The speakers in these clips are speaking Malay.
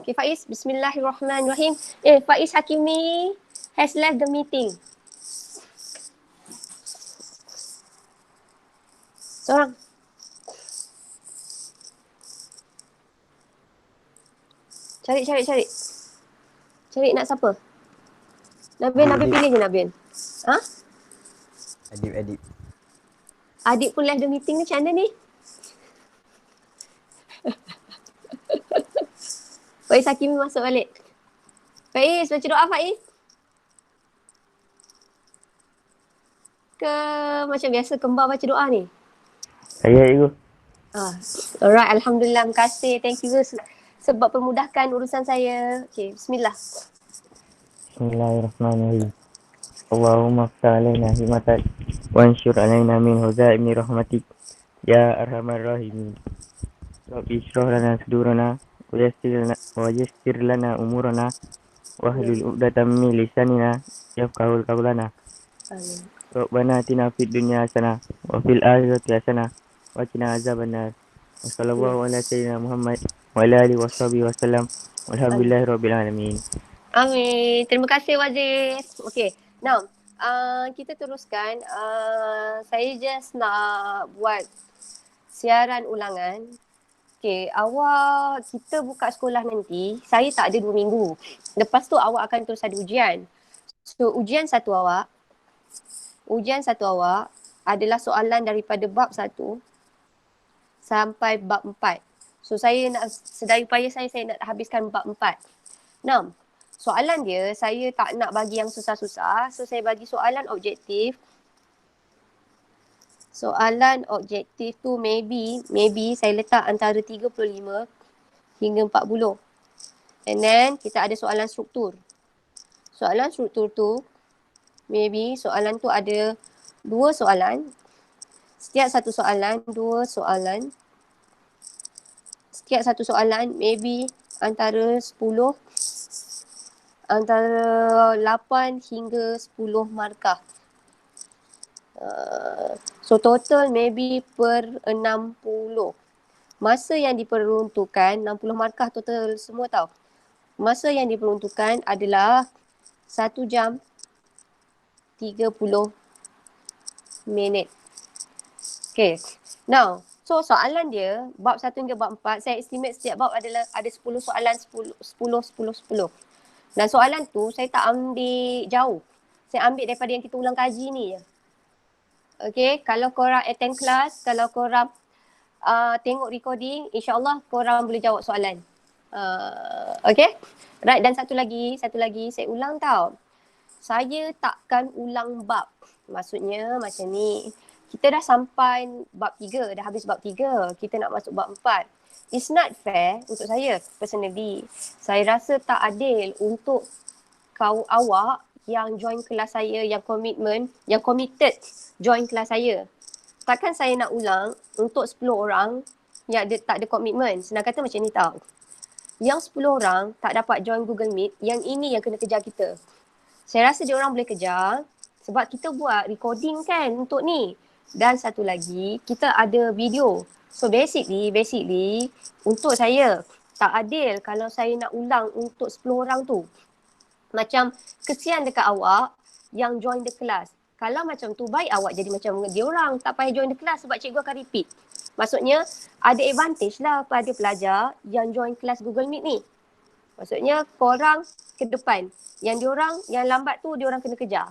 Okay, Faiz. Bismillahirrahmanirrahim. Faiz Hakimi has left the meeting. Seorang. Cari. Cari nak siapa? Nabil pilih je Nabil. Ha? Adib. Adik pun left the meeting ni, macam mana ni? Faiz Hakimi masuk balik. Faiz, baca doa Faiz. Ke macam biasa kembar baca doa ni? Saya cikgu. Alright, Alhamdulillah. Terima kasih. Thank you sebab permudahkan urusan saya. Okay, bismillah. Bismillahirrahmanirrahim. Allahumma ftah alaina hikmatak wa ansyur alaina min huzaimi rahmatik ya arhamar rahimin. Rabbi ishrah lana sudurana wa yassir lana umurana wa hlul 'uqdatam min lisanina yafqahul qawlana. Amin. Rabbana atina fid dunya hasanah wa fil akhirati hasanah wa qina azabannar. Wa sallallahu ala sayyidina Muhammad wa ala alihi washabihi wasallam. Walhamdulillahirabbil alamin. Amin. Terima kasih Wazir. Okay, now kita teruskan. Saya just nak buat siaran ulangan. Okay, kita buka sekolah nanti, saya tak ada 2 minggu. Lepas tu awak akan terus ada ujian. So ujian satu awak adalah soalan daripada bab 1 sampai bab 4. So saya nak, sedaya upaya saya nak habiskan bab 4. Now, soalan dia saya tak nak bagi yang susah-susah. So saya bagi soalan objektif. Soalan objektif tu maybe saya letak antara 35 hingga 40. And then kita ada soalan struktur. Soalan struktur tu maybe soalan tu ada 2 soalan. Setiap satu soalan 2 soalan. Setiap satu soalan maybe antara 8 hingga 10 markah. So total maybe per 60. Masa yang diperuntukkan 60 markah total semua tau. Masa yang diperuntukkan adalah 1 jam 30 minit. Okay. Now, so soalan dia bab 1 hingga bab 4, saya estimate setiap bab ada 10 soalan 10. Dan soalan tu saya tak ambil jauh. Saya ambil daripada yang kita ulang kaji ni je. Okay, kalau korang attend kelas, kalau korang tengok recording, insyaAllah korang boleh jawab soalan. Okay, right. Dan satu lagi saya ulang tau. Saya takkan ulang bab. Maksudnya macam ni, kita dah sampai bab 3, dah habis bab 3, kita nak masuk bab 4. It's not fair untuk saya personally. Saya rasa tak adil untuk awak yang join kelas saya, yang committed join kelas saya. Takkan saya nak ulang untuk 10 orang yang tak ada komitmen. Senang kata macam ni tau. Yang 10 orang tak dapat join Google Meet, yang ini yang kena kejar kita. Saya rasa dia orang boleh kejar sebab kita buat recording kan untuk ni. Dan satu lagi, kita ada video. So basically untuk saya tak adil kalau saya nak ulang untuk 10 orang tu. Macam kesian dekat awak yang join the class. Kalau macam tu baik awak jadi macam dia orang, tak payah join the class sebab cikgu akan repeat. Maksudnya ada advantage lah pada pelajar yang join kelas Google Meet ni. Maksudnya korang ke depan. Yang diorang yang lambat tu diorang kena kejar.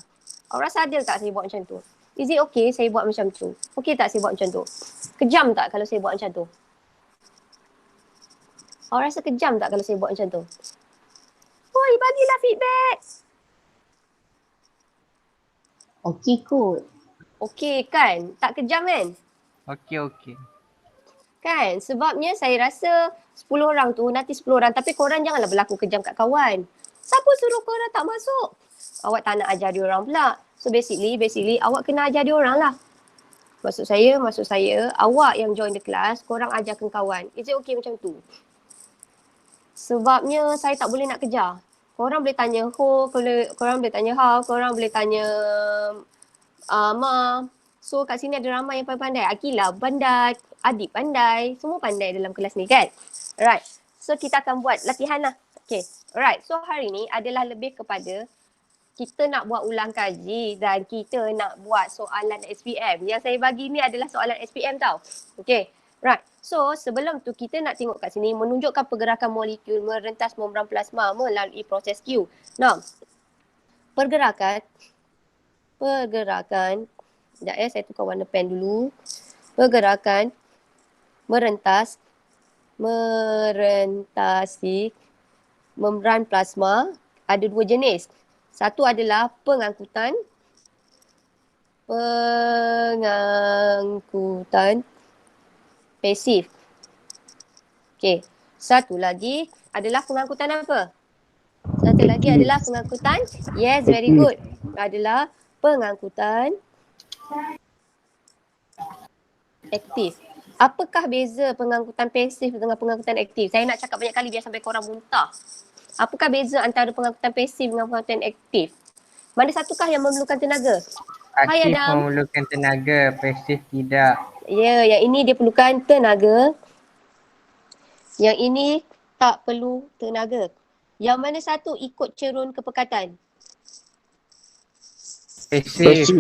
Awak rasa adil tak saya buat macam tu? Is it okay saya buat macam tu? Okay tak saya buat macam tu? Kejam tak kalau saya buat macam tu? Awak rasa kejam tak kalau saya buat macam tu? Oi, bagilah feedback. Okey kot. Okey kan? Tak kejam kan? Okey. Kan? Sebabnya saya rasa 10 orang tu nanti 10 orang. Tapi korang janganlah berlaku kejam kat kawan. Siapa suruh korang tak masuk? Awak tak nak ajar dia orang pula. So basically awak kena ajar dia orang lah. Maksud saya, awak yang join the class, korang ajarkan kawan. Is it okay macam tu? Sebabnya saya tak boleh nak kejar. Korang boleh tanya Ho, korang boleh tanya How, korang boleh tanya Ma. So kat sini ada ramai yang pandai. Akilah pandai, Adib pandai, semua pandai dalam kelas ni kan? Alright. So kita akan buat latihan lah. Okay. Alright. So hari ni adalah lebih kepada kita nak buat ulang kaji dan kita nak buat soalan SPM. Yang saya bagi ni adalah soalan SPM tau. Okay. Right. So sebelum tu kita nak tengok kat sini menunjukkan pergerakan molekul merentas membran plasma melalui proses Q. Now, pergerakan. Sekejap saya tukar warna pen dulu. Pergerakan merentasi membran plasma ada dua jenis. Satu adalah pengangkutan pasif. Okey. Satu lagi adalah pengangkutan apa? Satu lagi adalah pengangkutan. Yes, very good. Adalah pengangkutan aktif. Apakah beza pengangkutan pasif dengan pengangkutan aktif? Saya nak cakap banyak kali biar sampai korang muntah. Apakah beza antara pengangkutan pasif dengan pengangkutan aktif? Mana satukah yang memerlukan tenaga? Hai, Aktif Adam. memerlukan tenaga, pasif tidak. Ya, yang ini dia perlukan tenaga. Yang ini tak perlu tenaga. Yang mana satu ikut cerun kepekatan? Pasif.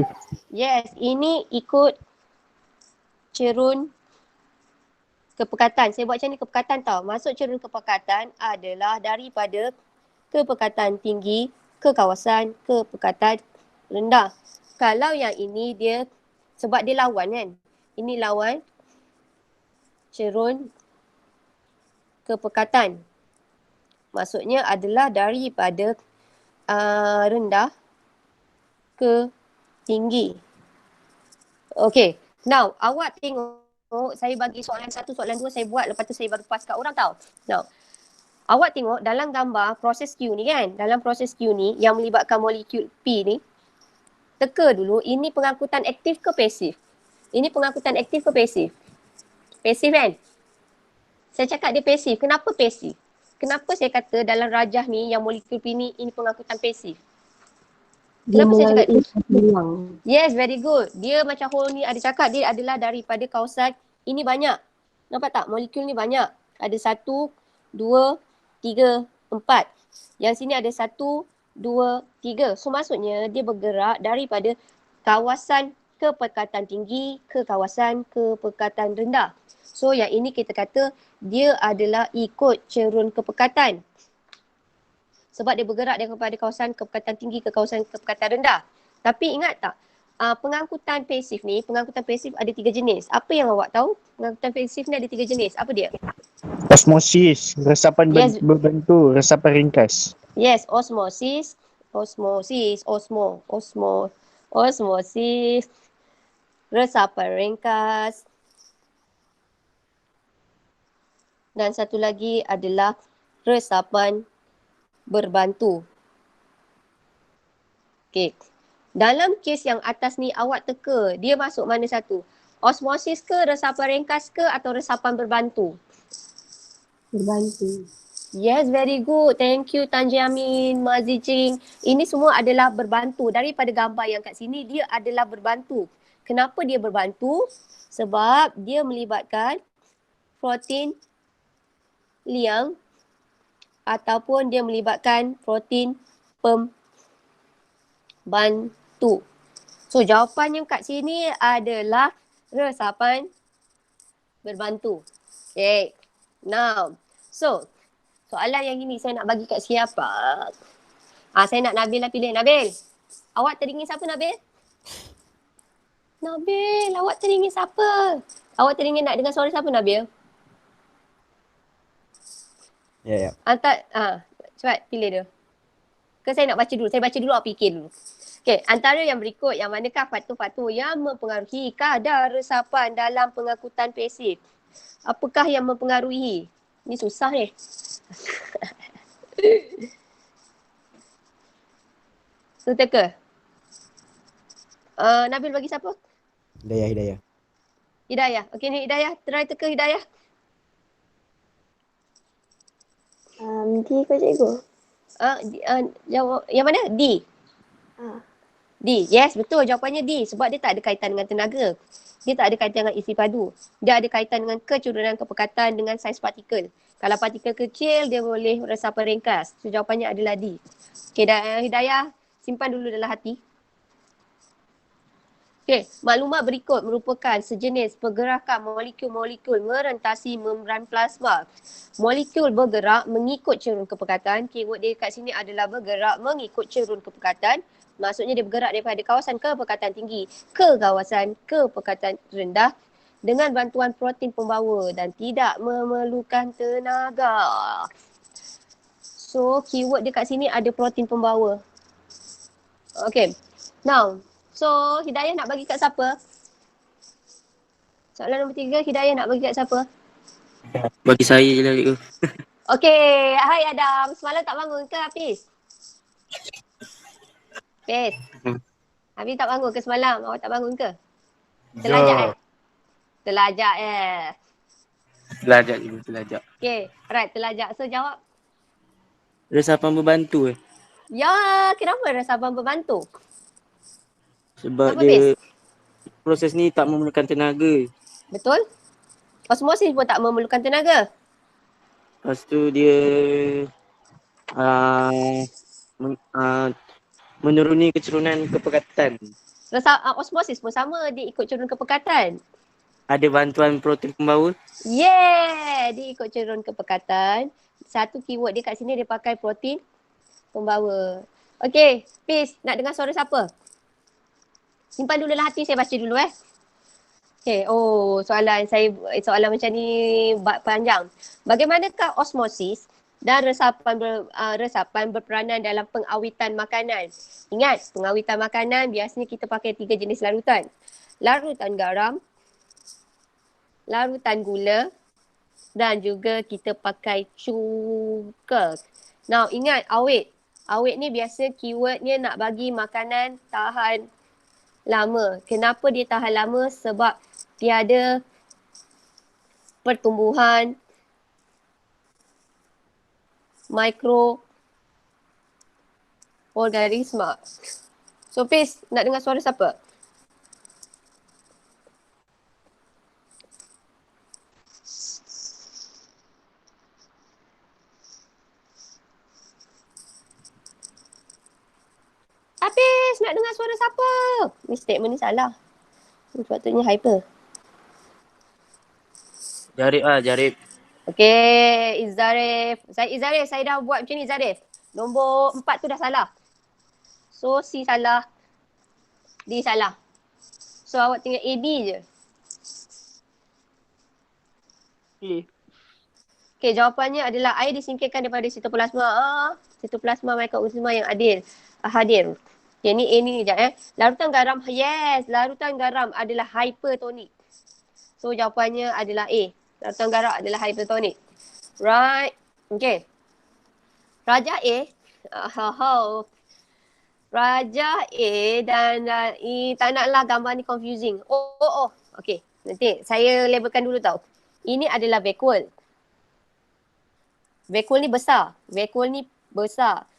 Yes, ini ikut cerun kepekatan. Saya buat macam ni kepekatan tau. Masuk cerun kepekatan adalah daripada kepekatan tinggi ke kawasan kepekatan rendah. Kalau yang ini dia, sebab dia lawan kan. Ini lawan cerun kepekatan. Maksudnya adalah daripada rendah ke tinggi. Okay. Now, awak tengok saya bagi soalan 1, soalan 2 saya buat. Lepas tu saya baru pass kat orang tau. Now, awak tengok dalam gambar proses Q ni kan. Dalam proses Q ni yang melibatkan molekul P ni. Teka dulu, ini pengangkutan aktif ke pasif? Ini pengangkutan aktif ke pasif? Pasif kan? Saya cakap dia pasif. Kenapa pasif? Kenapa saya kata dalam rajah ni yang molekul P ni ini pengangkutan pasif? Kenapa saya cakap hilang. Yes, very good. Dia macam hole ni ada cakap dia adalah daripada kawasan ini banyak. Nampak tak? Molekul ni banyak. Ada 1, 2, 3, 4. Yang sini ada 1, 2, 3. So maksudnya dia bergerak daripada kawasan kepekatan tinggi ke kawasan kepekatan rendah. So yang ini kita kata dia adalah ikut cerun kepekatan. Sebab dia bergerak daripada kawasan kepekatan tinggi ke kawasan kepekatan rendah. Tapi ingat tak, pengangkutan pasif ni, pengangkutan pasif ada 3 jenis. Apa yang awak tahu? Pengangkutan pasif ni ada 3 jenis. Apa dia? Osmosis, resapan Yes. berbentuk, resapan ringkas. Yes, osmosis, resapan ringkas. Dan satu lagi adalah resapan berbantu. Okey. Dalam kes yang atas ni awak teka, dia masuk mana satu? Osmosis ke, resapan ringkas ke atau resapan berbantu? Berbantu. Yes, very good. Thank you Tan Jamin, Mazi Ching. Ini semua adalah berbantu. Daripada gambar yang kat sini, dia adalah berbantu. Kenapa dia berbantu? Sebab dia melibatkan protein liang ataupun dia melibatkan protein pembantu. So jawapan yang kat sini adalah resapan berbantu. Okay. Now, so soalan yang ini saya nak bagi kat siapa? Saya nak Nabil lah pilih. Nabil, awak teringin siapa Nabil? Nabil, awak teringin siapa? Awak teringin nak dengar suara siapa Nabil? Ya, ya. Cepat pilih dia. Ke saya nak baca dulu? Saya baca dulu, awak fikir dulu. Okey, antara yang berikut, yang manakah faktor-faktor yang mempengaruhi kadar resapan dalam pengangkutan pasif? Apakah yang mempengaruhi? Ni susah ni. So, teka. Nabil bagi siapa? Hidayah. Hidayah. Okey ni Hidayah. Try teka Hidayah. D ke cikgu? Jawab yang mana? D. D. Yes, betul. Jawapannya D. Sebab dia tak ada kaitan dengan tenaga. Dia tak ada kaitan dengan isi padu. Dia ada kaitan dengan kecurunan kepekatan dengan saiz partikel. Kalau partikel kecil, dia boleh resapan ringkas. So, jawapannya adalah D. Okay, Hidayah, simpan dulu dalam hati. Okay, maklumat berikut merupakan sejenis pergerakan molekul-molekul merentasi membran plasma. Molekul bergerak mengikut cerun kepekatan. Keyword dia kat sini adalah bergerak mengikut cerun kepekatan. Maksudnya dia bergerak daripada kawasan kepekatan tinggi ke kawasan kepekatan rendah dengan bantuan protein pembawa dan tidak memerlukan tenaga. So, keyword dia kat sini ada protein pembawa. Okay, now, so, Hidayah nak bagi kat siapa? Soalan nombor 3, Hidayah nak bagi kat siapa? Bagi saya je lah, cikgu. Okey, hai Adam. Semalam tak bangun ke Hafiz? Hafiz. Hafiz tak bangun ke semalam? Awak tak bangun ke? Terlajak Terlajak Telajak cikgu, telajak. Okey, alright, terlajak. So, jawab. Resapan berbantu Ya, kenapa resapan berbantu? Sebab Kenapa, Hafiz? proses ni tak memerlukan tenaga. Betul? Osmosis pun tak memerlukan tenaga. Lepas tu dia uh, menuruni kecerunan kepekatan. Osmosis pun sama, dia ikut cerun kepekatan. Ada bantuan protein pembawa. Yeah, dia ikut cerun kepekatan. Satu keyword dia kat sini dia pakai protein pembawa. Okey, Fiz, nak dengar suara siapa? Simpan dulu dalam hati, saya baca dulu Okey, soalan macam ni panjang. Bagaimanakah osmosis dan resapan berperanan dalam pengawitan makanan? Ingat, pengawitan makanan biasanya kita pakai 3 jenis larutan. Larutan garam, larutan gula dan juga kita pakai cuka. Now, ingat awet. Awet ni biasa keywordnya nak bagi makanan tahan lama. Kenapa dia tahan lama? Sebab tiada pertumbuhan mikroorganisma. So, Fiz, nak dengar suara siapa? Hafiz, nak dengar suara siapa? Ni statement ni salah. Sepatutnya hyper. Jarib. Okey, Izarif, saya dah buat macam ni, Izarif. Nombor 4 tu dah salah. So, C salah. D salah. So, awak tinggal A, B je. Okey, jawapannya adalah air disingkirkan daripada sitoplasma. Sitoplasma mikroorganisma yang hadir. Okay, ni A ni sekejap Larutan garam, yes. Larutan garam adalah hypertonik. So, jawapannya adalah A. Larutan garam adalah hypertonik. Right. Okay. Raja A. Raja A dan E. Tak naklah gambar ni confusing. Oh. Okay. Nanti saya labelkan dulu tau. Ini adalah vacuole. Vacuole ni besar.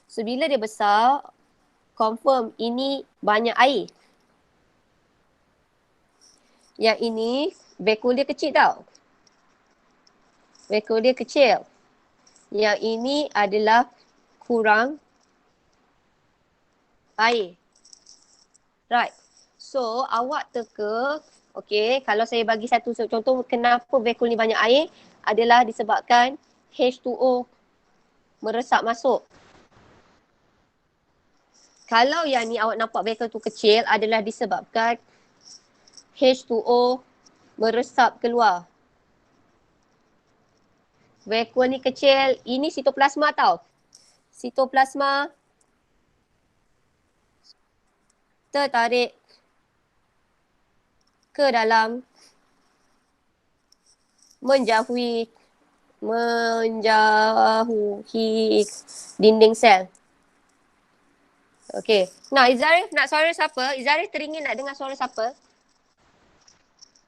So, bila dia besar, confirm ini banyak air. Yang ini, vacuole dia kecil tau. Vacuole dia kecil. Yang ini adalah kurang air. Right. So, awak teka, okay, kalau saya bagi satu contoh kenapa vacuole ni banyak air, adalah disebabkan H2O meresap masuk. Kalau yang ni awak nampak vacuole tu kecil adalah disebabkan H2O meresap keluar. Vacuole ni kecil, ini sitoplasma tau. Sitoplasma tertarik ke dalam menjauhi dinding sel. Okey. Nah, Izarif nak suara siapa? Izarif teringin nak dengar suara siapa?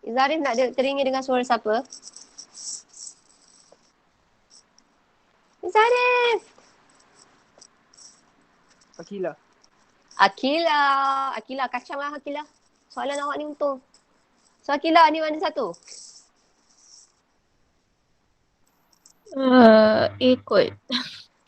Izarif nak teringin dengar suara siapa? Izarif! Akila, kacang lah Akila. Soalan awak ni untung. So Akila ni mana satu? Ikut.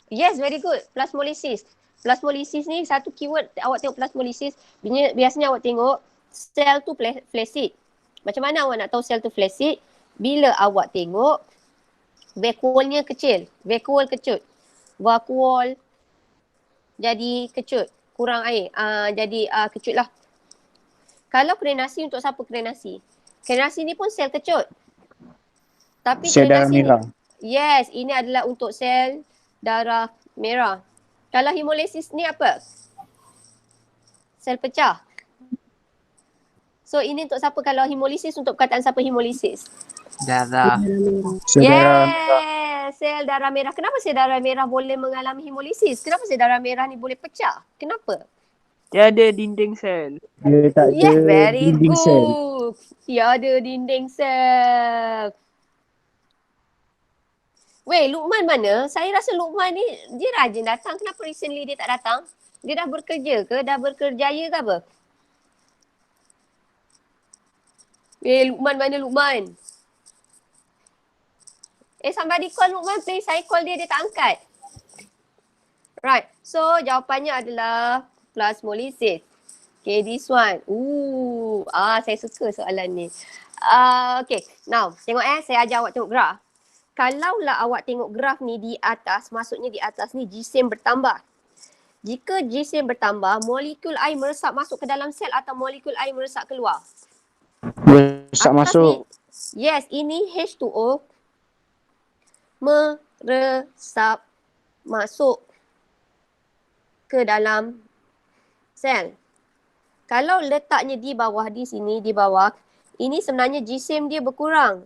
Yes, very good. Plasmolysis. Plasmolysis ni satu keyword awak tengok plasmolysis. Biasanya awak tengok sel tu flaccid. Macam mana awak nak tahu sel tu flaccid? Bila awak tengok vakuolnya kecil. Vakuol kecut. Vakuol jadi kecut. Kurang air. Jadi kecut lah. Kalau krenasi, untuk siapa krenasi? Krenasi ni pun sel kecut. Tapi Sel darah krenasi ni, merah. yes, ini adalah untuk sel darah merah. Kalau hemolysis ni apa? Sel pecah. So ini untuk siapa kalau hemolysis, untuk perkataan siapa hemolysis? Darah. Sel darah Yes, sel darah merah. Kenapa sel darah merah boleh mengalami hemolysis? Kenapa sel darah merah ni boleh pecah? Kenapa? Tiada dinding sel. dia tak ada Yes, very dinding good. sel. Tiada dinding sel. Weh, Luqman mana? Saya rasa Luqman ni dia rajin datang. Kenapa recently dia tak datang? Dia dah bekerja ke? Dah berkerjaya ke apa? Weh, Luqman mana Luqman? Somebody call Luqman please. Saya call dia, dia tak angkat. Right. So, jawapannya adalah plasmolysis. Okay, this one. Saya suka soalan ni. Okay, now tengok saya ajar awak tengok graf. Kalaulah awak tengok graf ni di atas, maksudnya di atas ni jisim bertambah. Jika jisim bertambah, molekul air meresap masuk ke dalam sel atau molekul air meresap keluar? Meresap Atas masuk. Ni, yes, ini H2O meresap masuk ke dalam sel. Kalau letaknya di bawah, di sini, di bawah, ini sebenarnya jisim dia berkurang.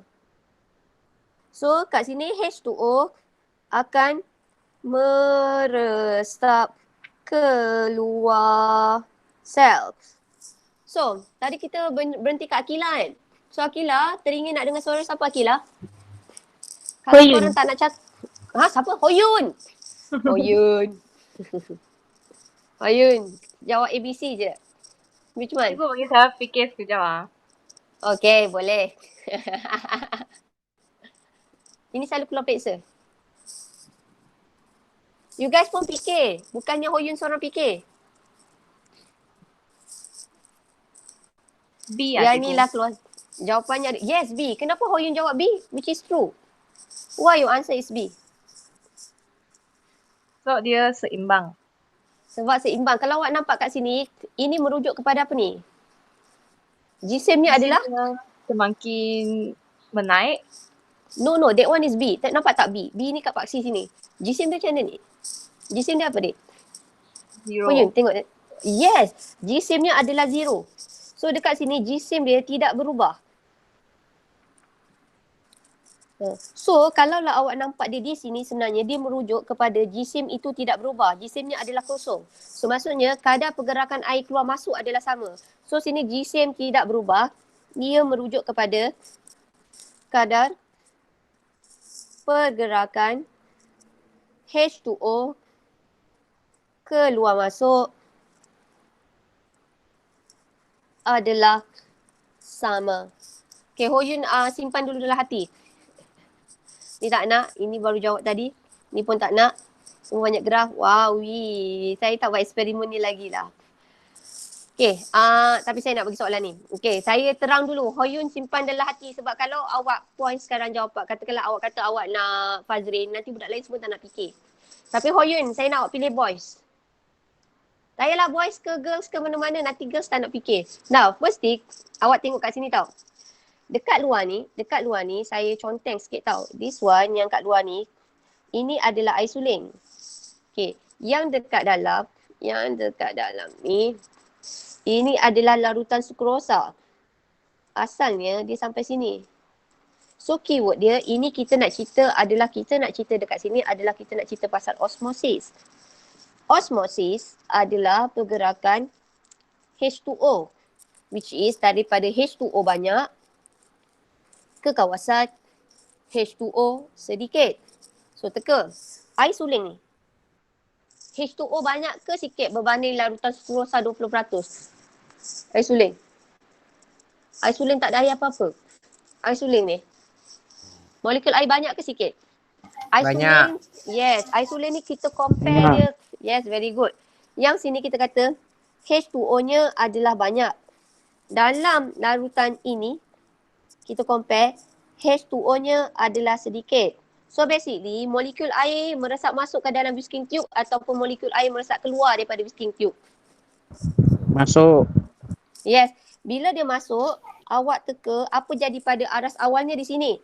So, kat sini H2O akan meresap keluar sel. So, tadi kita berhenti kat Akila kan? So, Akila, teringin nak dengar suara siapa Akila? Kalau Hoyun. korang tak nak siapa? Hoyun. Hoyun. Hoyun. Jawab ABC je. Which one? Cikgu bagi saya fikir sekejap Okay, boleh. Ini selalu keluar periksa. You guys pun fikir. Bukannya Hoyun seorang fikir. B Yang inilah keluar. Jawapannya yes, B. Kenapa Hoyun jawab B? Which is true. Why your answer is B? So dia seimbang. Sebab seimbang. Kalau awak nampak kat sini, ini merujuk kepada apa ni? Jisimnya adalah? Semakin menaik. No, that one is B. Nampak tak B? B ni kat paksi sini. Jisim dia macam mana ni? Jisim dia apa dik? Zero. Hoyun, tengok. Yes, jisimnya adalah zero. So dekat sini jisim dia tidak berubah. So kalaulah awak nampak dia di sini, sebenarnya dia merujuk kepada jisim itu tidak berubah. Jisimnya adalah kosong. So maksudnya kadar pergerakan air keluar masuk adalah sama. So sini jisim tidak berubah. Ia merujuk kepada kadar pergerakan H2O keluar masuk adalah sama. Okay, Hoyun simpan dulu dalam hati. Ni tak nak, ini baru jawab tadi. Ni pun tak nak. Semua banyak graf. Wow, saya tak buat eksperimen ni lagi lah. Okay, tapi saya nak bagi soalan ni. Okay, saya terang dulu. Hoyun simpan dalam hati sebab kalau awak point sekarang jawapan, katakanlah awak kata awak nak Fazrin, nanti budak lain semua tak nak fikir. Tapi Hoyun, saya nak awak pilih boys. Tak payahlah boys ke girls ke mana-mana, nanti girls tak nak fikir. Now, first thing, awak tengok kat sini tau. Dekat luar ni saya conteng sikit tau. This one yang kat luar ni, ini adalah air suling. Okay, yang dekat dalam ni, ini adalah larutan sukrosa. Asalnya dia sampai sini. So keyword dia, ini kita nak cerita dekat sini adalah kita nak cerita pasal osmosis. Osmosis adalah pergerakan H2O, which is daripada H2O banyak ke kawasan H2O sedikit. So teka, air suling ni. H2O banyak ke sikit berbanding larutan sukrosa 20%? Air suling. Air suling tak ada air apa-apa. Air suling ni. Molekul air banyak ke sikit? Isolane, yes. Isolane ni kita compare dia. Yes, very good. Yang sini kita kata H2O-nya adalah banyak. Dalam larutan ini, kita compare H2O-nya adalah sedikit. So basically, molekul air meresap masuk ke dalam whisking tube ataupun molekul air meresap keluar daripada whisking tube. Masuk. Yes. Bila dia masuk, awak teka apa jadi pada aras awalnya di sini.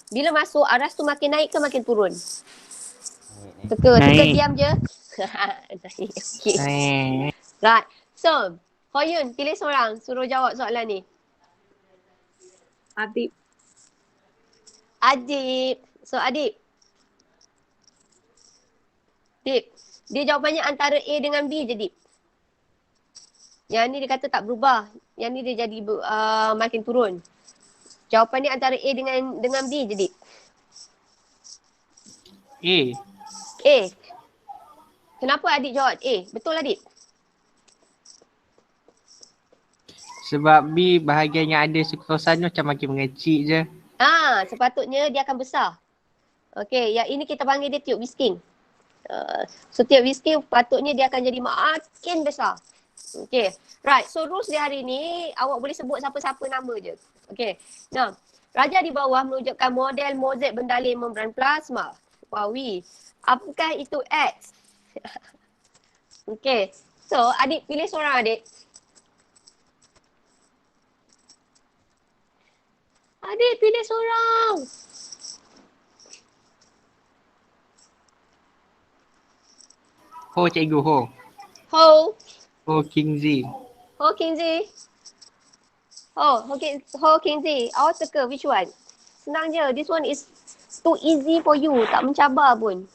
Bila masuk, aras tu makin naik ke makin turun? Teka Naik. diam je. Okay. Eh. Right. So, Hoyun, pilih seorang. Suruh jawab soalan ni. Adib. Adib. So, Adib. Dip. Dia jawapannya antara A dengan B je, Dip. Yang ni dia kata tak berubah. Yang ni dia jadi makin turun. Jawapan dia antara A dengan B je, Dip. A. Kenapa Adib jawab A? Betul lah, Dip? Sebab B bahagian yang ada sukrosa ni macam makin mengecil je. Sepatutnya dia akan besar. Okey, yang ini kita panggil dia tube whisking. So tube whisking patutnya dia akan jadi makin besar. Okey. Right, so rules dia hari ni awak boleh sebut siapa-siapa nama je. Okey. Nah, raja di bawah menunjukkan model mozaik bendalin membran plasma. Wawi. Apakah itu X? Okey. So, adik pilih seorang adik. Adik pilih seorang. Ho cikgu, Ho. Ho King Z. Ho Kingsley. Ho Kingsley. Awak teka which one? Senang je. This one is too easy for you. Tak mencabar pun.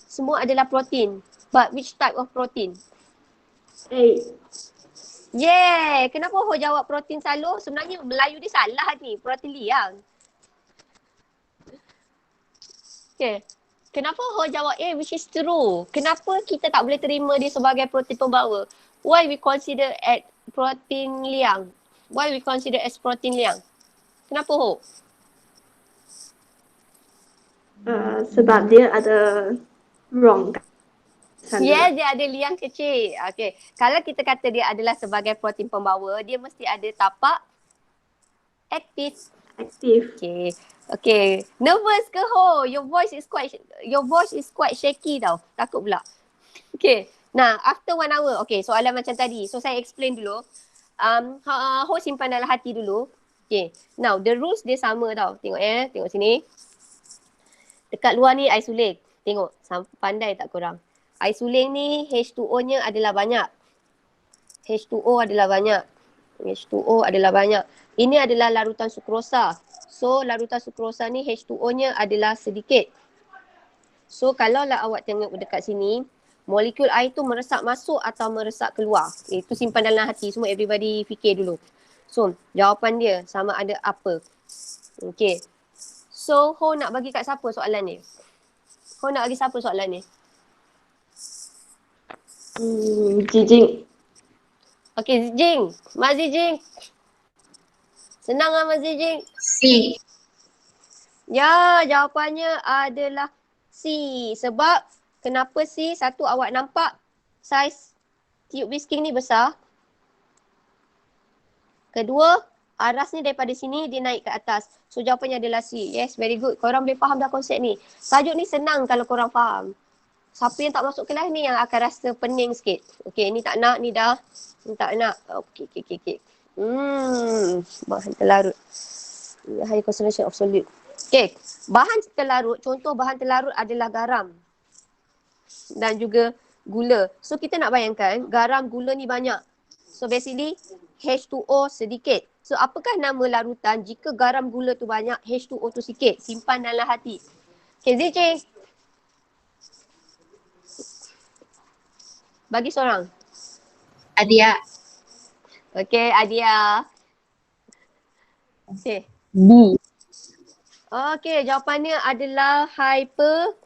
Semua adalah protein. But which type of protein? Yeah. Kenapa Ho jawab protein selalu? Sebenarnya Melayu dia salah ni. Protein liang. Okay. Kenapa Ho jawab A which is true? Kenapa kita tak boleh terima dia sebagai protein pembawa? Why we consider as protein liang? Why we consider as protein liang? Kenapa Ho? Sebab dia ada wrong. Yes, dia ada liang kecil. Okay. Kalau kita kata dia adalah sebagai protein pembawa, dia mesti ada tapak aktif. Okay. Okay. Nervous ke Ho? Your voice is quite shaky tau. Takut pula. Okay. Nah, after 1 hour. Okay, soalan macam tadi. So, saya explain dulu. Ho simpan dalam hati dulu. Okay. Now, the rules dia sama tau. Tengok Tengok sini. Dekat luar ni isolate. Tengok. Pandai tak korang? Isolate ni H2O-nya adalah banyak. H2O adalah banyak. Ini adalah larutan sukrosa. So, larutan sukrosa ni H2O-nya adalah sedikit. So, kalaulah awak tengok dekat sini, molekul air tu meresap masuk atau meresap keluar. Itu simpan dalam hati. Semua everybody fikir dulu. So, jawapan dia sama ada apa. Okay. So, Ho nak bagi kat siapa soalan ni? Ho nak bagi siapa soalan ni? Jijing. Okay, Zijing. Mak Zijing. Senang lah Mak Zijing. C. Ya, jawapannya adalah C. Sebab kenapa C? Satu, awak nampak saiz tube whisking ni besar. Kedua, aras ni daripada sini dia naik ke atas. So jawapannya adalah C. Yes, very good. Korang boleh faham dah konsep ni. Tajuk ni senang kalau korang faham. Siapa yang tak masuk kelas ni yang akan rasa pening sikit. Okay, ni tak nak, ni dah. Ni tak nak. Okay. Bahan terlarut. High concentration of solute. Okay, bahan terlarut, contoh bahan terlarut adalah garam. Dan juga gula. So kita nak bayangkan garam, gula ni banyak. So basically H2O sedikit. So apakah nama larutan jika garam, gula tu banyak, H2O tu sikit? Simpan dalam hati. Okay, Zijing. Bagi seorang. Adia. Okay, Adia. Okay. B. Okay, jawapannya adalah hypertonic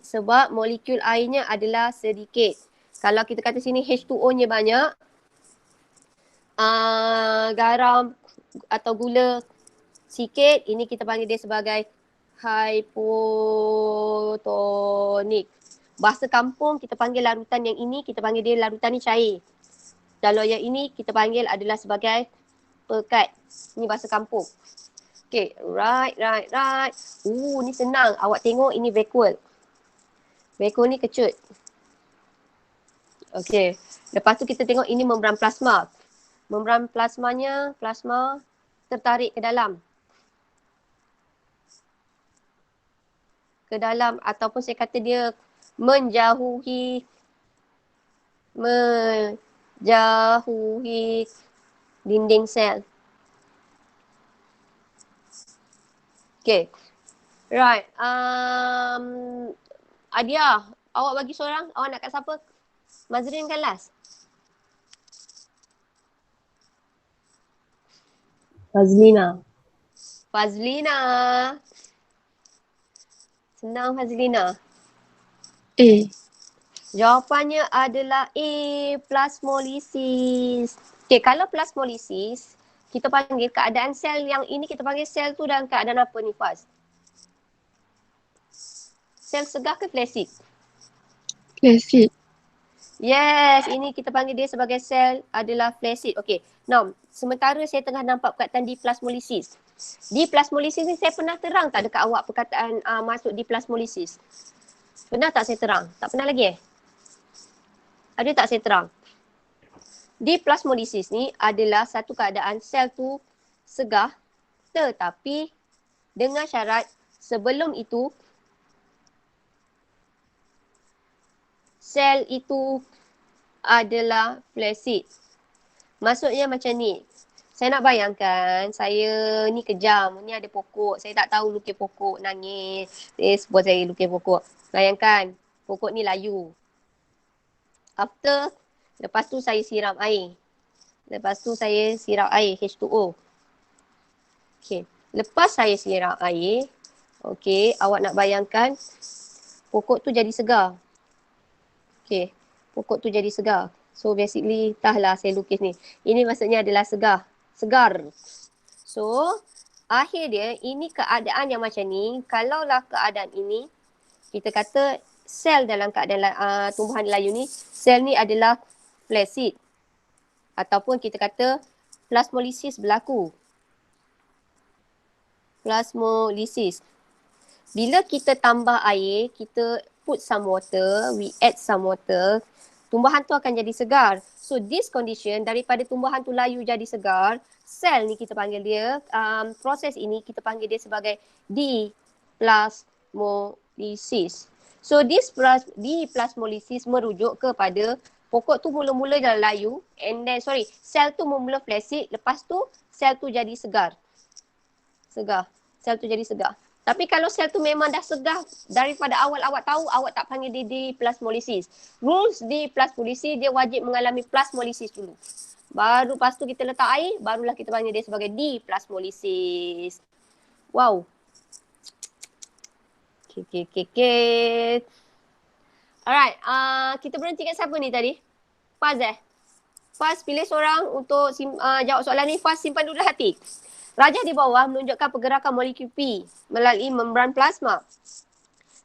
sebab molekul airnya adalah sedikit. Kalau kita kata sini H2O-nya banyak, garam atau gula sikit, ini kita panggil dia sebagai hypotonik. Bahasa kampung kita panggil larutan yang ini, kita panggil dia larutan ni cair. Kalau yang ini kita panggil adalah sebagai pekat. Ini bahasa kampung. Okay, right. Ni senang. Awak tengok ini vacuole. Vacuole ni kecut. Okay. Lepas tu kita tengok ini membran plasma. Membran plasmanya, plasma tertarik ke dalam. Ke dalam ataupun saya kata dia menjauhi dinding sel. Okay. Right. Adia, awak bagi seorang. Awak nak kat siapa? Mazrin kan last? Fazlina. Senang Fazlina. A. Jawapannya adalah A, plasmolisis. Okay, kalau plasmolisis, kita panggil keadaan sel yang ini, kita panggil sel tu dalam keadaan apa ni Faz? Sel segar ke flaccid? Flaccid. Yes, ini kita panggil dia sebagai sel adalah flaccid. Okay, now sementara saya tengah nampak perkataan di plasmolisis. Di plasmolisis ni saya pernah terang tak dekat awak perkataan masuk di plasmolisis? Pernah tak saya terang? Tak pernah lagi Ada tak saya terang? Di plasmolisis ni adalah satu keadaan sel tu segar, tetapi dengan syarat sebelum itu sel itu adalah flaccid. Maksudnya macam ni. Saya nak bayangkan, saya ni kejam, ni ada pokok, saya tak tahu lukis pokok, nangis. Suppose saya lukis pokok. Bayangkan, pokok ni layu. Lepas tu saya siram air. H2O. Okay. Lepas saya siram air, okay, awak nak bayangkan pokok tu jadi segar. Okay, pokok tu jadi segar. So basically, entahlah saya lukis ni. Ini maksudnya adalah segar. So, akhir dia, ini keadaan yang macam ni. Kalaulah keadaan ini, kita kata sel dalam keadaan tumbuhan layu ni, sel ni adalah flaccid. Ataupun kita kata plasmolisis berlaku. Plasmolisis. Bila kita tambah air, kita put some water, we add some water, tumbuhan tu akan jadi segar. So this condition, daripada tumbuhan tu layu jadi segar, sel ni kita panggil dia, proses ini kita panggil dia sebagai diplasmolisis. So diplasmolisis merujuk kepada pokok tu mula-mula dah layu, and then sel tu mula flaccid, lepas tu sel tu jadi segar. Sel tu jadi segar. Tapi kalau sel tu memang dah segar daripada awal awak tahu, awak tak panggil dia diplasmolisis. Rules diplasmolisis, dia wajib mengalami plasmolisis dulu. Baru lepas tu kita letak air, barulah kita panggil dia sebagai diplasmolisis. Wow. Okay. Alright, kita berhenti kat siapa ni tadi? Faz Faz pilih seorang untuk jawab soalan ni. Faz simpan dulu hati. Rajah di bawah menunjukkan pergerakan molekul P melalui membran plasma.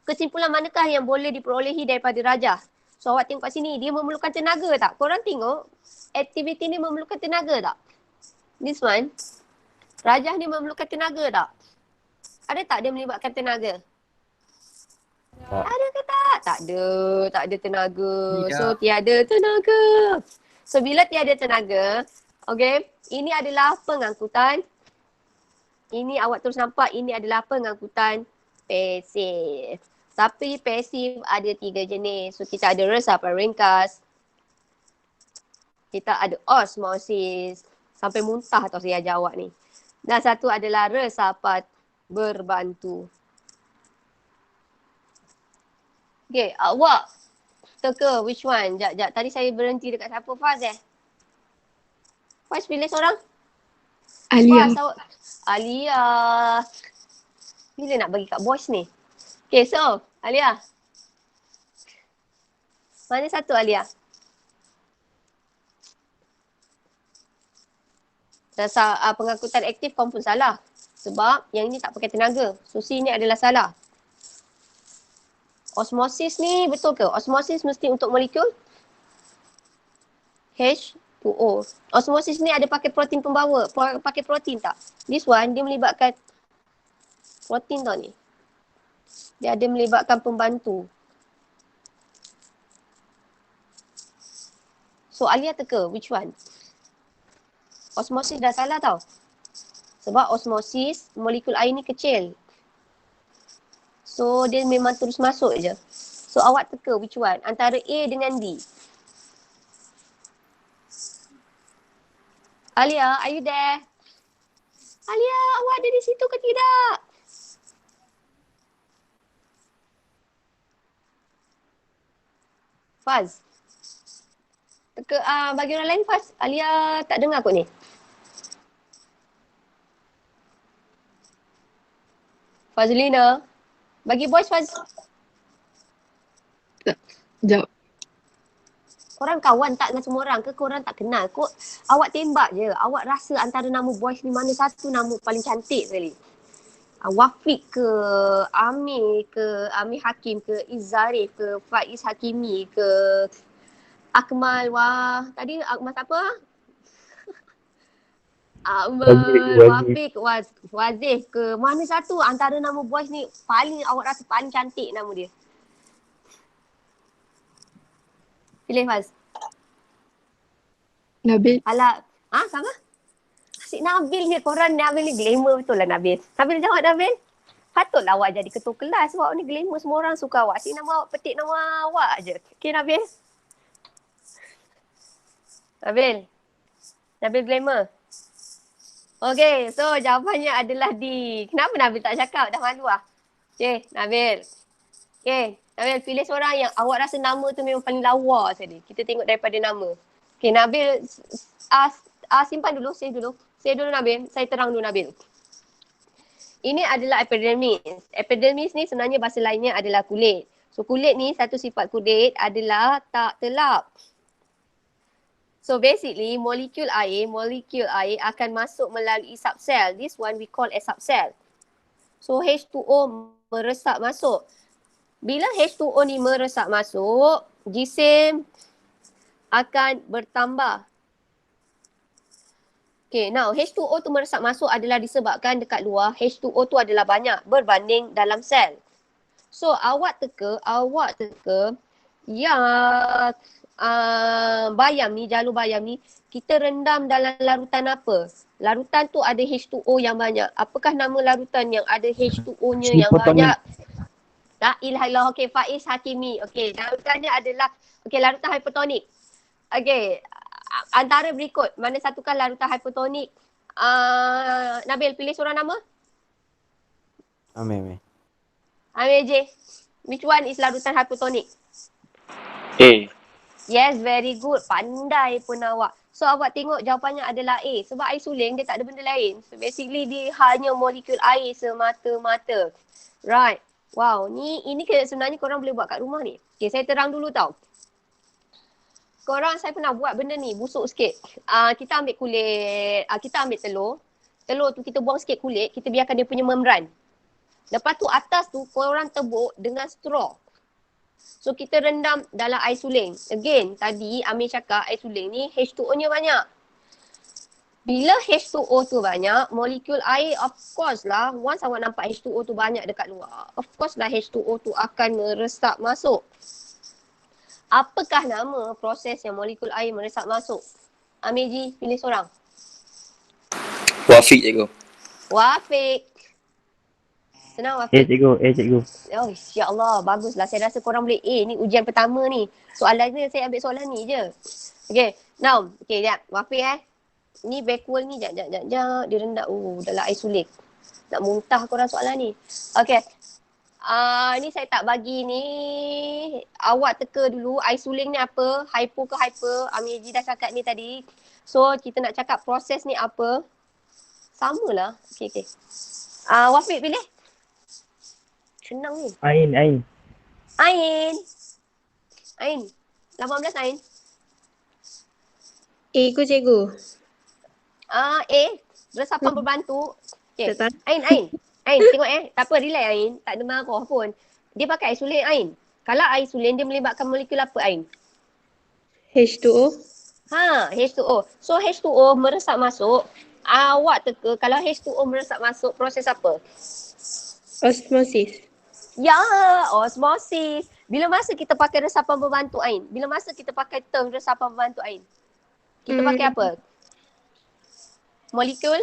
Kesimpulan manakah yang boleh diperolehi daripada rajah? So awak tengok kat sini, dia memerlukan tenaga tak? Korang tengok, aktiviti ni memerlukan tenaga tak? This one, rajah ni memerlukan tenaga tak? Ada tak dia melibatkan tenaga? Tak. Ada ke tak? Tak ada tenaga. Tidak. So tiada tenaga. So bila tiada tenaga, okay, ini adalah pengangkutan. Ini awak terus nampak, ini adalah pengangkutan pasif. Tapi pasif ada 3 jenis. So kita ada resapan ringkas. Kita ada osmosis. Sampai muntah tau saya jawab ni. Dan satu adalah resapan berbantu. Okay, awak teka which one? Jap. Tadi saya berhenti dekat siapa? Faz Faz pilih seorang? Alia. Alia. Bila nak bagi kat boys ni? Okay, so Alia. Mana satu Alia? Rasa pengangkutan aktif kau pun salah. Sebab yang ini tak pakai tenaga. So C ni adalah salah. Osmosis ni betul ke? Osmosis mesti untuk molekul H2O. Osmosis ni ada pakai protein pembawa. Pakai protein tak? This one dia melibatkan protein tau ni. Dia ada melibatkan pembantu. So Alia teka, which one? Osmosis dah salah tau. Sebab osmosis, molekul air ni kecil. So dia memang terus masuk je. So awak teka which one? Antara A dengan D. Alia, are you there? Alia, awak ada di situ ke tidak? Faz. Teka, bagi orang lain Faz. Alia tak dengar kot ni. Fazlina. Bagi boys Faz. Sekejap. Korang kawan tak dengan semua orang ke korang tak kenal kot? Awak tembak je. Awak rasa antara nama boys ni mana satu nama paling cantik sekali? Wafiq ke, Amir ke, Amir Hakim ke, Izzarif ke, Faiz Hakimi ke, Akmal, tadi Akmal siapa? Akmal, Wafiq, Wazif ke, mana satu antara nama boys ni paling awak rasa paling cantik nama dia? Pilih Faz. Nabil. Alah, sama? Asyik Nabil ni, korang Nabil ni glamour betul lah Nabil. Nabil jawab Nabil. Patutlah awak jadi ketua kelas sebab awak ni glamour, semua orang suka awak. Asyik nama awak, petik nama awak je. Okay Nabil? Nabil glamour. Okay, so jawapannya adalah D. Kenapa Nabil tak cakap? Dah malu lah. Okay, Nabil. Okay, Nabil pilih seorang yang awak rasa nama tu memang paling lawa tadi. Kita tengok daripada nama. Okay, Nabil simpan dulu, save dulu. Save dulu Nabil, saya terang dulu Nabil. Ini adalah epidermis. Epidermis ni sebenarnya bahasa lainnya adalah kulit. So kulit ni, satu sifat kulit adalah tak telap. So basically molekul air akan masuk melalui subsel. This one we call as subsel. So H2O meresap masuk. Bila H2O ni meresap masuk, jisim akan bertambah. Okay, now H2O tu meresap masuk adalah disebabkan dekat luar H2O tu adalah banyak berbanding dalam sel. So awak teka yang bayam ni, jalur bayam ni, kita rendam dalam larutan apa? Larutan tu ada H2O yang banyak. Apakah nama larutan yang ada H2O-nya yang banyak? La ilaha illallah. Okey, Faiz Hakimi. Okey, larutannya adalah larutan hipertonik. Okey, antara berikut, mana satukah larutan hipertonik? Nabil, pilih seorang nama. Amir. Amir J. Which one is larutan hipertonik? A. Yes, very good. Pandai pun awak. So awak tengok jawapannya adalah A. Sebab air suling dia tak ada benda lain. So basically dia hanya molekul air semata-mata. Right. Wow, ini sebenarnya korang boleh buat kat rumah ni. Okay, saya terang dulu tau. Saya pernah buat benda ni, busuk sikit. Kita ambil kulit, kita ambil telur. Telur tu kita buang sikit kulit, kita biarkan dia punya membran. Lepas tu atas tu korang tebuk dengan straw. So kita rendam dalam air suling. Again, tadi Amir cakap air suling ni H2O-nya banyak. Bila H2O tu banyak, molekul air of course lah, once awak nampak H2O tu banyak dekat luar, of course lah H2O tu akan meresap masuk. Apakah nama proses yang molekul air meresap masuk? Amir Ji, pilih seorang. Wafiq cikgu. Wafiq. Senang A Wafiq. cikgu. Oh, ya Allah, baguslah. Saya rasa korang boleh A. Ni ujian pertama ni. Soalannya saya ambil soalan ni je. Okay, now. Okay, sekejap. Wafiq Ni backward ni, jap. Dia rendah. Dalam air sulit. Nak muntah korang soalan ni. Okay. Ni saya tak bagi ni. Awak teka dulu. Air suling ni apa? Hypo ke hyper? Amir Ji dah cakap ni tadi. So, kita nak cakap proses ni apa? Samalah. Okay. Wafiq pilih. Senang ni. Ain. Ain. 18 Ain. A ku cikgu. A. Resapan berbantu. Okay. Tak tahu. Ain, tengok tak apa, relax Ain. Tak ada marah pun. Dia pakai air sulin Ain. Kalau air sulin, dia melibatkan molekul apa Ain? H2O. H2O. So H2O meresap masuk. Awak teka kalau H2O meresap masuk, proses apa? Osmosis. Ya, osmosis. Bila masa kita pakai resapan pembantu Ain? Bila masa kita pakai term resapan pembantu Ain? Kita pakai apa? Molekul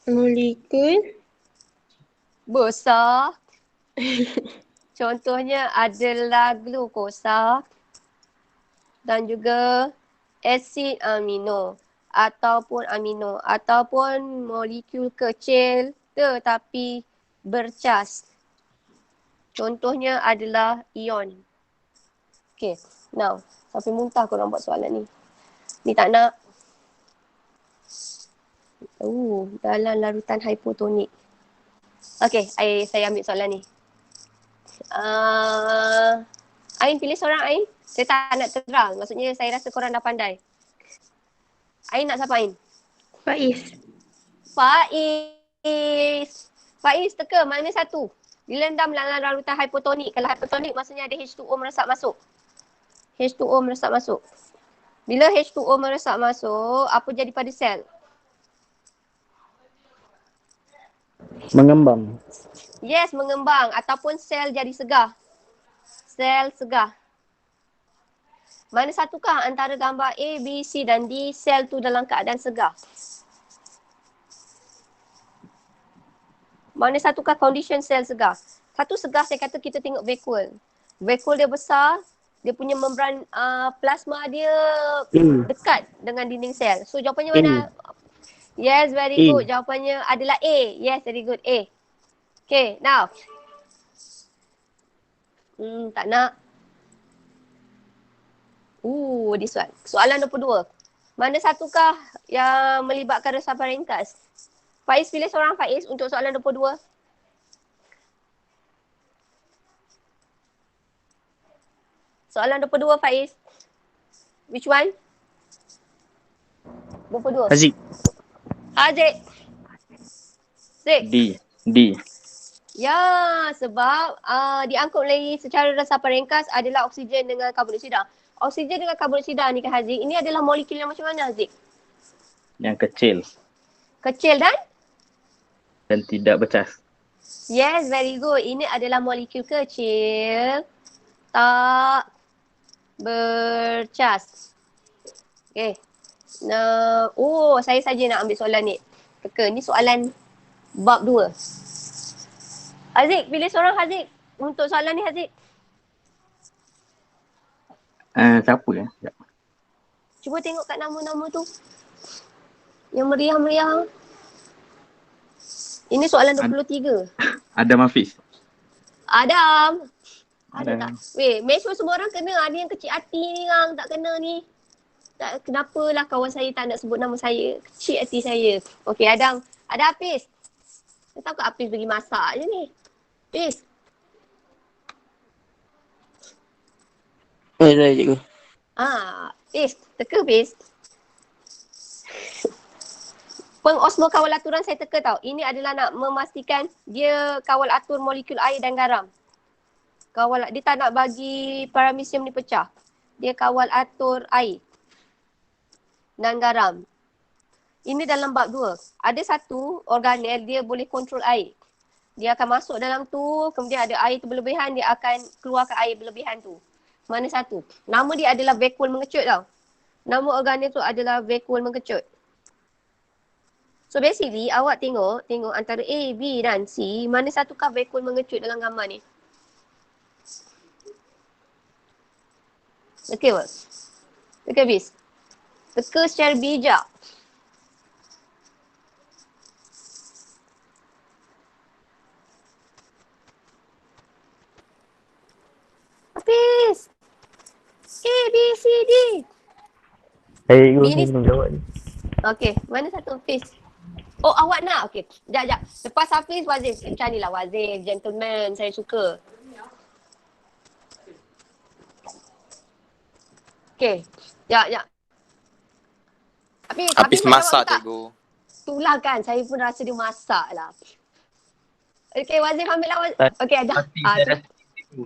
Molekul. besar. Contohnya adalah glukosa dan juga asid amino ataupun molekul kecil tetapi bercas. Contohnya adalah ion. Okay, now sampai muntah korang buat soalan ni. Ni tak nak. Dalam larutan hipotonik. Okay, saya ambil soalan ni. Ain pilih seorang Ain. Saya tak nak terang. Maksudnya saya rasa korang dah pandai. Ain nak siapa Ain? Faiz. Faiz teka mana satu? Dilendam dalam larutan hipotonik. Kalau hipotonik maksudnya ada H2O meresap masuk. H2O meresap masuk. Bila H2O meresap masuk, apa jadi pada sel? Mengembang. Yes, mengembang ataupun sel jadi segar. Sel segar. Mana satukah antara gambar A, B, C dan D sel tu dalam keadaan segar? Mana satukah condition sel segar? Satu segar saya kata kita tengok vacuole. Vacuole dia besar, dia punya membran plasma dia dekat dengan dinding sel. So jawapannya mana? Yes, very good. Jawapannya adalah A. Yes, very good. A. Okay, now. Tak nak. This one. Soalan 22. Mana satukah yang melibatkan resapan ringkas? Faiz, pilih seorang Faiz untuk soalan 22. Soalan 22 Faiz. Which one? 22. Haziq. Zik. D. Ya, sebab diangkut oleh secara resapan ringkas adalah oksigen dengan karbon dioksida. Oksigen dengan karbon dioksida ni kan Haziq, ini adalah molekul yang macam mana Haziq? Yang kecil Kecil dan? dan tidak bercas. Yes, very good. Ini adalah molekul kecil, tak bercas. Okay. Nah, saya saja nak ambil soalan ni. Teka, ni soalan bab 2. Haziq, pilih seorang Haziq. Untuk soalan ni Haziq. Siapa ya? Cuba tengok kat nama-nama tu. Yang meriah-meriah. Ini soalan 23. Adam Hafiz. Adam. Ada Adam. tak? Weh, make sure semua orang kena. Ada yang kecil hati ni orang tak kena ni. Tak, kenapalah kawan saya tak nak sebut nama saya. Kecil hati saya. Okey, Adam. Ada Hafiz. Saya tahu kat Hafiz pergi masak je ni. Hafiz. Saya cikgu. Hafiz. Teka Hafiz. Pengosmo kawal aturan saya teka tau. Ini adalah nak memastikan dia kawal atur molekul air dan garam. Dia tak nak bagi paramecium ni pecah. Dia kawal atur air dan garam. Ini dalam bab 2. Ada satu organel dia boleh kontrol air. Dia akan masuk dalam tu, kemudian ada air tu berlebihan, dia akan keluarkan air berlebihan tu. Mana satu? Nama dia adalah vacuole mengecut tau. Nama organel tu adalah vacuole mengecut. So basically awak tengok antara A, B dan C, mana satukah vacuole mengecut dalam gambar ni? Okay ke? Teka Hafiz. Teka secara bijak. Hafiz. A, B, C, D. Saya cikgu, Bini- saya belum jawab ni. Okay, mana satu Hafiz? Oh, awak nak? Okay, sekejap. Lepas Hafiz, Wazif. Macam ni lah Wazif, gentleman. Saya suka. Okay, sekejap. Hafiz Habis nak jawab masak ke tak? cikgu. Itulah kan, saya pun rasa dia masak lah. Okay, Wazif ambil lah. Okay, ada. Pasti saya rasa itu.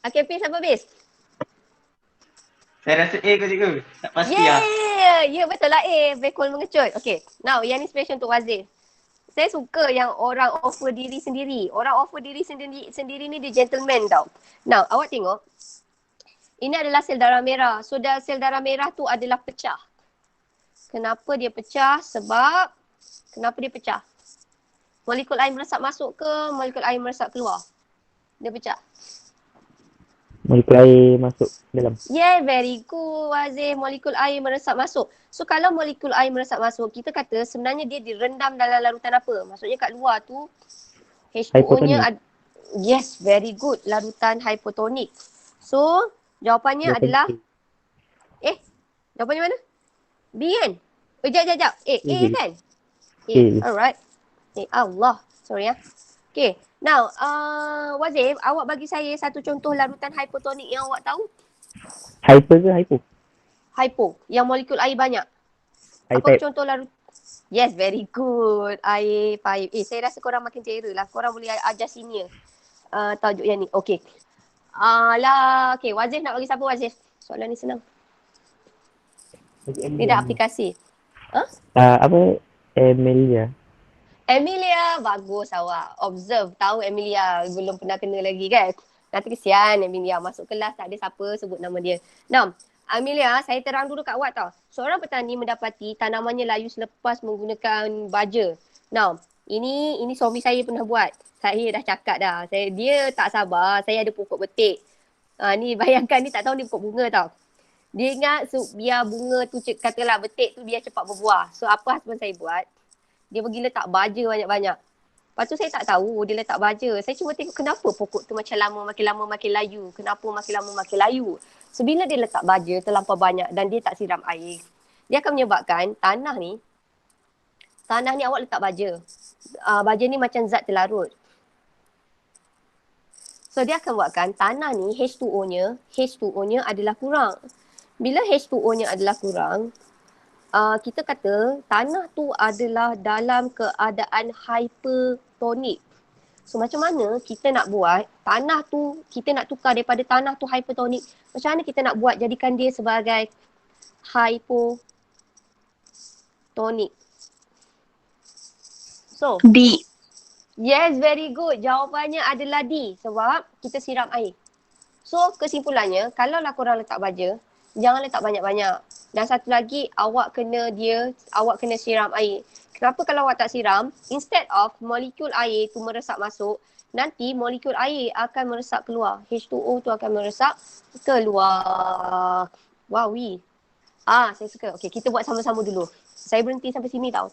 Okay, Fiz apa Fiz? Saya rasa A ke cikgu? Tak pasti lah. Yeah! Ya, betul lah Bekul mengecut. Okay, now yang ni special untuk Wazif. Saya suka yang orang offer diri sendiri. Orang offer diri sendiri ni dia gentleman tau. Now, awak tengok. Ini adalah sel darah merah. So, sel darah merah tu adalah pecah. Kenapa dia pecah? Sebab, kenapa dia pecah? Molekul air meresap masuk ke molekul air meresap keluar? Dia pecah. Molekul air masuk dalam. Yeah, very good Wazif. Molekul air meresap masuk. So kalau molekul air meresap masuk, kita kata sebenarnya dia direndam dalam larutan apa? Maksudnya kat luar tu H2O-nya yes, very good. Larutan hypotonik. So jawapannya adalah jawapannya mana? B kan? Sekejap. A kan? A. Alright. Allah. Sorry ya. Okay. Now, Wazif, awak bagi saya satu contoh larutan hypotonik yang awak tahu. Hyper ke hypo? Hypo. Yang molekul air banyak. High Apa type. contoh larutan? Yes, very good. Air pipe. Saya rasa korang makin terror lah. Korang boleh ajar senior. Tajuk yang ni. Okay. Okay, Wazif nak bagi siapa Wazif? Soalan ni senang. Tidak aplikasi. Apa? Emilia. Emilia, bagus awak. Observe, tahu Emilia belum pernah kena lagi kan? Nanti kesian Emilia masuk kelas tak ada siapa sebut nama dia. Now, Amelia, saya terang dulu kat awak tau. Seorang petani mendapati tanamannya layu selepas menggunakan baja. Now, ini suami saya pernah buat. Saya dah cakap dah. Dia tak sabar, saya ada pokok betik. Ni bayangkan ni tak tahu ni pokok bunga tau. Dia ingat biar bunga tu katalah betik tu biar cepat berbuah. So apa husband saya buat? Dia pergi letak baja banyak-banyak. Lepas tu saya tak tahu dia letak baja. Saya cuma tengok kenapa pokok tu makin lama makin layu. Kenapa makin lama makin layu. So bila dia letak baja terlampau banyak dan dia tak siram air, dia akan menyebabkan tanah ni awak letak baja. Baja ni macam zat terlarut. So dia akan buatkan tanah ni H2O-nya adalah kurang. Bila H2O-nya adalah kurang, kita kata tanah tu adalah dalam keadaan hypertonik. So macam mana kita nak buat tanah tu, kita nak tukar daripada tanah tu hypertonik, macam mana kita nak buat jadikan dia sebagai hypotonik? So, D. yes, very good. Jawapannya adalah D sebab kita siram air. So kesimpulannya, kalaulah korang letak baja, jangan letak banyak-banyak. Dan satu lagi, awak kena siram air. Kenapa kalau awak tak siram, instead of molekul air tu meresap masuk, nanti molekul air akan meresap keluar. H2O tu akan meresap keluar. Wow, saya suka. Okay, kita buat sama-sama dulu. Saya berhenti sampai sini tau.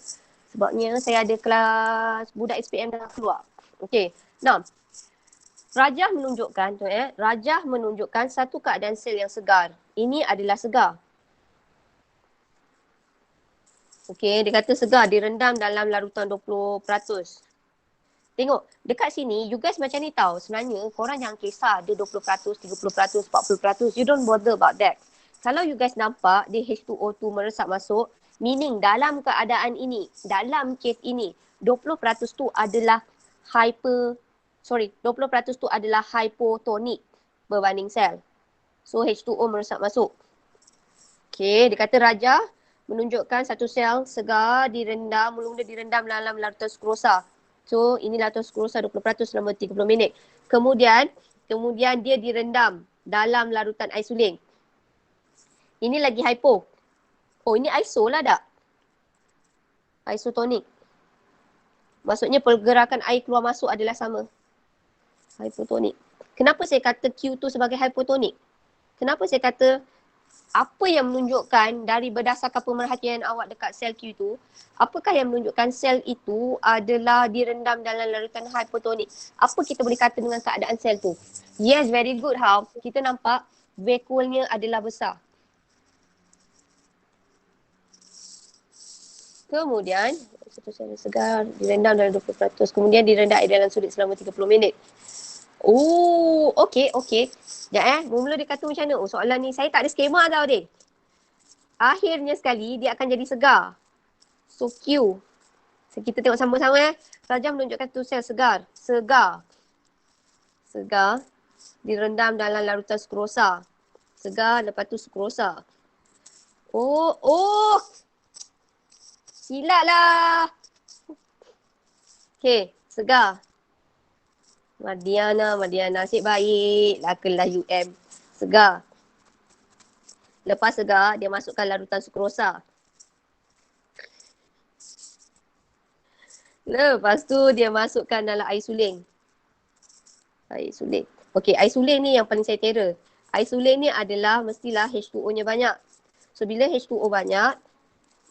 Sebabnya saya ada kelas budak SPM dah keluar. Okay, now. Rajah menunjukkan satu keadaan sel yang segar. Ini adalah segar. Okey, dia kata segar direndam dalam larutan 20%. Tengok, dekat sini you guys macam ni tahu. Sebenarnya korang jangan kisah dia 20%, 30%, 40%. You don't bother about that. Kalau you guys nampak dia H2O tu meresap masuk, meaning dalam keadaan ini, dalam case ini, 20% tu adalah 20% tu adalah hypotonik berbanding sel. So H2O meresap masuk. Okey, dia kata Rajah menunjukkan satu sel segar mula-mula direndam dalam larutan skrosa. So ini larutan skrosa 20% selama 30 minit. Kemudian dia direndam dalam larutan isolin. Ini lagi hypo. Oh, ini iso lah tak? Isotonik. Maksudnya pergerakan air keluar masuk adalah sama. Hypotonik. Kenapa saya kata Q tu sebagai hypotonik? Kenapa saya kata apa yang menunjukkan dari berdasarkan pemerhatian awak dekat sel Q tu, apakah yang menunjukkan sel itu adalah direndam dalam larutan hypotonik? Apa kita boleh kata dengan keadaan sel tu? Yes, very good how. Kita nampak vakuolnya adalah besar. Kemudian, satu sel segar direndam dalam 20%. Kemudian direndam air dalam sulit selama 30 minit. Oh, okey. Sekejap mula dia kata macam mana? Oh, soalan ni saya tak ada skema tau, Akhirnya sekali dia akan jadi segar. So Q. So, kita tengok sama-sama. Raja menunjukkan tu sel segar. Segar. Segar. Direndam dalam larutan sukrosa. Segar, lepas tu sukrosa. Oh. Silap lah. Okay, segar. Madiana, asyik baik. Lakelah UM. Segar. Lepas segar, dia masukkan larutan sukrosa. Lepas tu dia masukkan dalam air suling. Air suling. Okey, air suling ni yang paling saya terror. Air suling ni adalah mestilah H2O-nya banyak. So bila H2O banyak,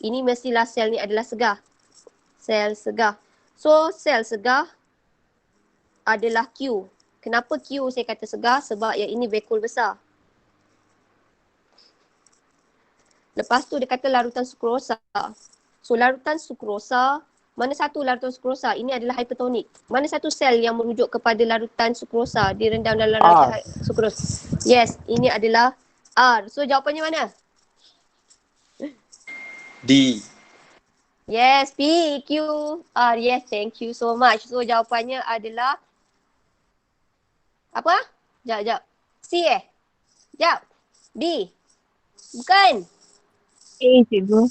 ini mestilah sel ni adalah segar. Sel segar. So sel segar adalah Q. Kenapa Q saya kata segar? Sebab yang ini vakuum besar. Lepas tu dia kata larutan sukrosa. So larutan sukrosa, mana satu larutan sukrosa? Ini adalah hypertonik. Mana satu sel yang merujuk kepada larutan sukrosa direndam dalam larutan sukrosa? Yes, ini adalah R. So jawapannya mana? D. Yes, P, Q, R. Yes, thank you so much. So jawapannya adalah apa? Sekejap. C Sekejap. D. Bukan. A, cikgu.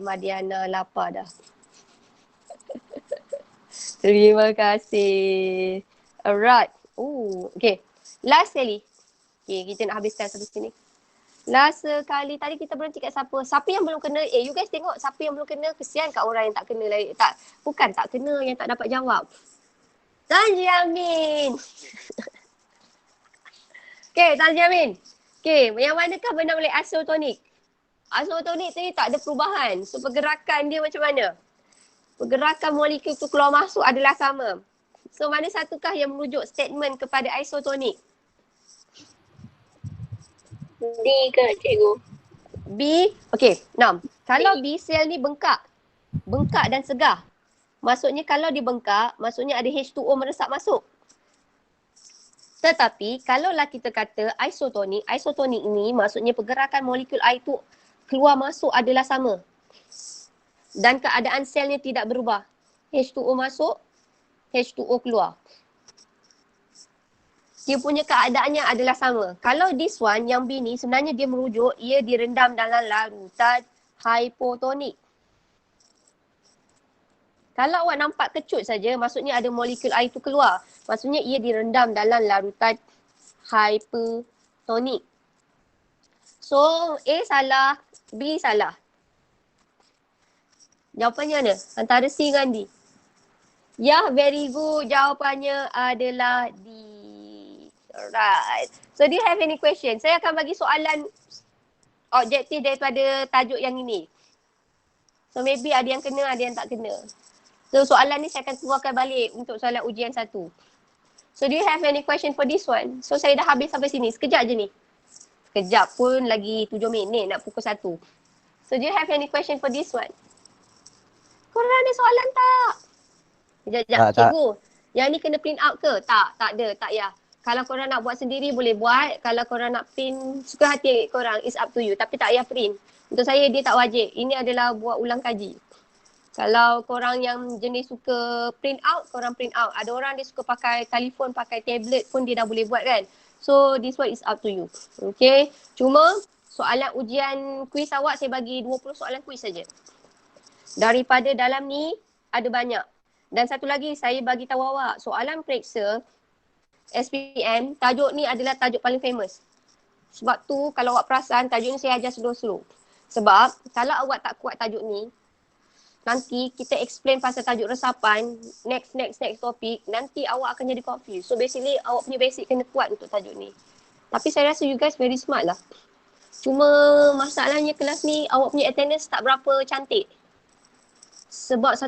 Madiana lapar dah. Terima kasih. Alright. Okay. Last sekali. Okay, kita nak habiskan sampai sini. Last sekali tadi kita berhenti kat siapa? Siapa yang belum kena? You guys tengok siapa yang belum kena. Kesian kat orang yang tak kena lagi. Bukan tak kena, yang tak dapat jawab. Tanji Amin. Okay, Tanji Amin. Okay, yang manakah benda boleh isotonik? Isotonik tadi tak ada perubahan. So pergerakan dia macam mana? Pergerakan molekul tu keluar masuk adalah sama. So mana satukah yang merujuk statement kepada isotonik? D ke cikgu? B. Okay, 6. Kalau B sel ni bengkak dan segar. Maksudnya kalau dia bengkak, maksudnya ada H2O meresap masuk. Tetapi kalaulah kita kata isotonik ni maksudnya pergerakan molekul air tu keluar masuk adalah sama. Dan keadaan selnya tidak berubah. H2O masuk, H2O keluar. Dia punya keadaannya adalah sama. Kalau this one, yang B ni sebenarnya dia merujuk, ia direndam dalam larutan hypotonik. Kalau awak nampak kecut saja, maksudnya ada molekul air tu keluar. Maksudnya ia direndam dalam larutan hypertonik. So, A salah, B salah. Jawapannya mana? Antara C dengan D. Ya, very good. Jawapannya adalah D. Alright. So, do you have any question? Saya akan bagi soalan objektif daripada tajuk yang ini. So, maybe ada yang kena, ada yang tak kena. So, soalan ni saya akan keluarkan balik untuk soalan ujian 1. So, do you have any question for this one? So, saya dah habis sampai sini. Sekejap je ni. Sekejap pun lagi 7 minit nak pukul 1. So, do you have any question for this one? Korang ada soalan tak? Sekejap, cikgu. Yang ni kena print out ke? Tak ada, tak payah. Kalau korang nak buat sendiri boleh buat. Kalau korang nak print, suka hati korang. It's up to you. Tapi tak payah print. Untuk saya dia tak wajib. Ini adalah buat ulang kaji. Kalau korang yang jenis suka print out, korang print out. Ada orang dia suka pakai telefon, pakai tablet pun dia dah boleh buat kan. So this one is up to you. Okay. Cuma soalan ujian kuis awak saya bagi 20 soalan kuis saja. Daripada dalam ni ada banyak. Dan satu lagi saya bagi tahu awak, soalan periksa SPM, tajuk ni adalah tajuk paling famous. Sebab tu kalau awak perasan tajuk ni saya ajar slow-slow. Sebab kalau awak tak kuat tajuk ni, nanti kita explain pasal tajuk resapan, next topik, nanti awak akan jadi confused. So basically awak punya basic kena kuat untuk tajuk ni. Tapi saya rasa you guys very smart lah. Cuma masalahnya kelas ni awak punya attendance tak berapa cantik. Sebab